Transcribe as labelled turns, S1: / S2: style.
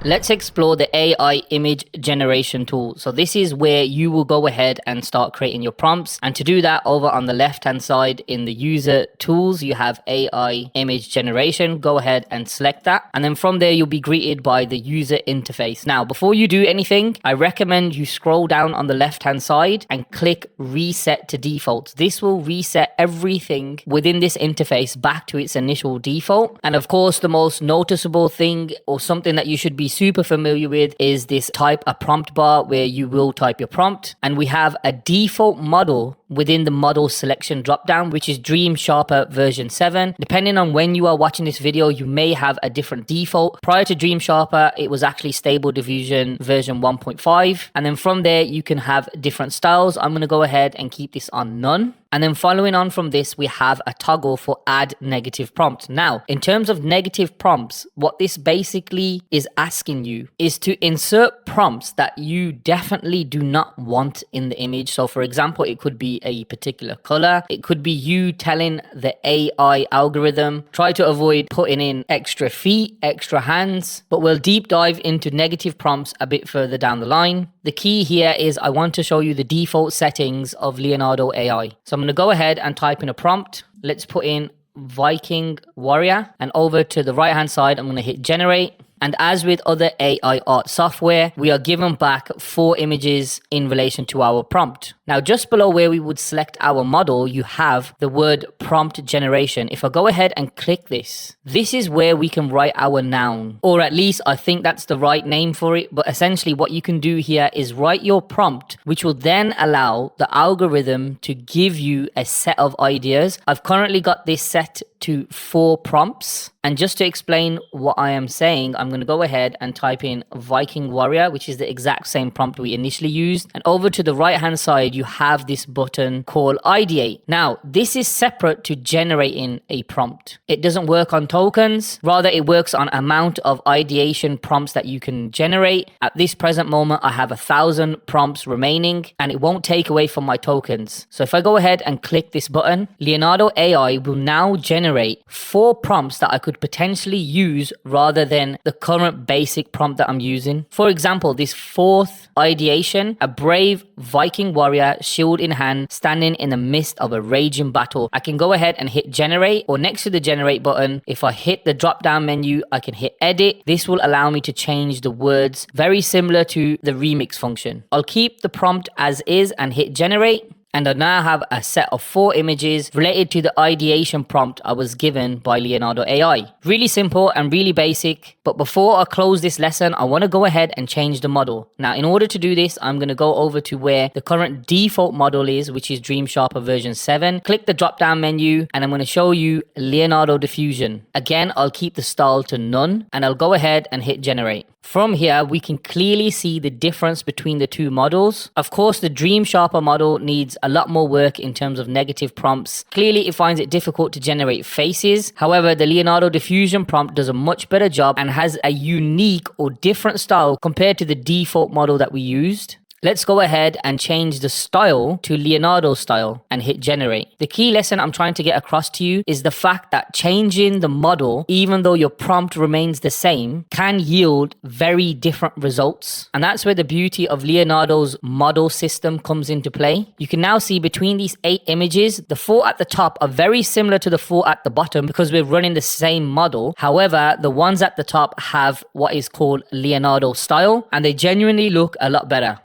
S1: Let's explore the AI image generation tool. So this is where you will go ahead and start creating your prompts. And to do that, over on the left-hand side in the user tools, you have AI image generation. Go ahead and select that. And then from there, you'll be greeted by the user interface. Now, before you do anything, I recommend you scroll down on the left-hand side and click reset to default. This will reset everything within this interface back to its initial default. And of course, the most noticeable thing, or something that you should be super familiar with, is this type a prompt bar where you will type your prompt, and we have a default model within the model selection dropdown, which is Dream Sharper version 7. Depending on when you are watching this video, you may have a different default. Prior to Dream Sharper, it was actually Stable Diffusion version 1.5, and then from there you can have different styles. I'm going to go ahead and keep this on none. And then following on from this, we have a toggle for add negative prompt. Now, in terms of negative prompts, what this basically is asking you is to insert prompts that you definitely do not want in the image. So for example, it could be a particular color. It could be you telling the AI algorithm, try to avoid putting in extra feet, extra hands, but we'll deep dive into negative prompts a bit further down the line. The key here is I want to show you the default settings of Leonardo AI. So I'm going to go ahead and type in a prompt. Let's put in Viking Warrior, and over to the right hand side, I'm going to hit generate. And as with other AI art software, we are given back 4 images in relation to our prompt. Now, just below where we would select our model, you have the word prompt generation. If I go ahead and click this, this is where we can write our noun, or at least I think that's the right name for it. But essentially what you can do here is write your prompt, which will then allow the algorithm to give you a set of ideas. I've currently got this set to 4 prompts. And just to explain what I am saying, I'm going to go ahead and type in Viking Warrior, which is the exact same prompt we initially used. And over to the right hand side, you have this button called ideate. Now, this is separate to generating a prompt. It doesn't work on tokens. Rather, it works on amount of ideation prompts that you can generate. At this present moment, I have 1,000 prompts remaining, and it won't take away from my tokens. So if I go ahead and click this button, Leonardo AI will now generate 4 prompts that I could potentially use rather than the current basic prompt that I'm using. For example, this 4th ideation, a brave Viking warrior, shield in hand, standing in the midst of a raging battle. I can go ahead and hit generate, or next to the generate button, if I hit the drop down menu, I can hit edit. This will allow me to change the words, very similar to the remix function. I'll keep the prompt as is and hit generate. And I now have a set of 4 images related to the ideation prompt I was given by Leonardo AI. Really simple and really basic. But before I close this lesson, I want to go ahead and change the model. Now, in order to do this, I'm going to go over to where the current default model is, which is Dream Sharper version 7. Click the drop down menu, and I'm going to show you Leonardo Diffusion. Again, I'll keep the style to none, and I'll go ahead and hit generate. From here, we can clearly see the difference between the 2 models. Of course, the Dream Sharper model needs a lot more work in terms of negative prompts. Clearly, it finds it difficult to generate faces. However, the Leonardo Diffusion prompt does a much better job and has a unique or different style compared to the default model that we used. Let's go ahead and change the style to Leonardo style and hit generate. The key lesson I'm trying to get across to you is the fact that changing the model, even though your prompt remains the same, can yield very different results. And that's where the beauty of Leonardo's model system comes into play. You can now see between these 8 images, the 4 at the top are very similar to the 4 at the bottom because we're running the same model. However, the ones at the top have what is called Leonardo style, and they genuinely look a lot better.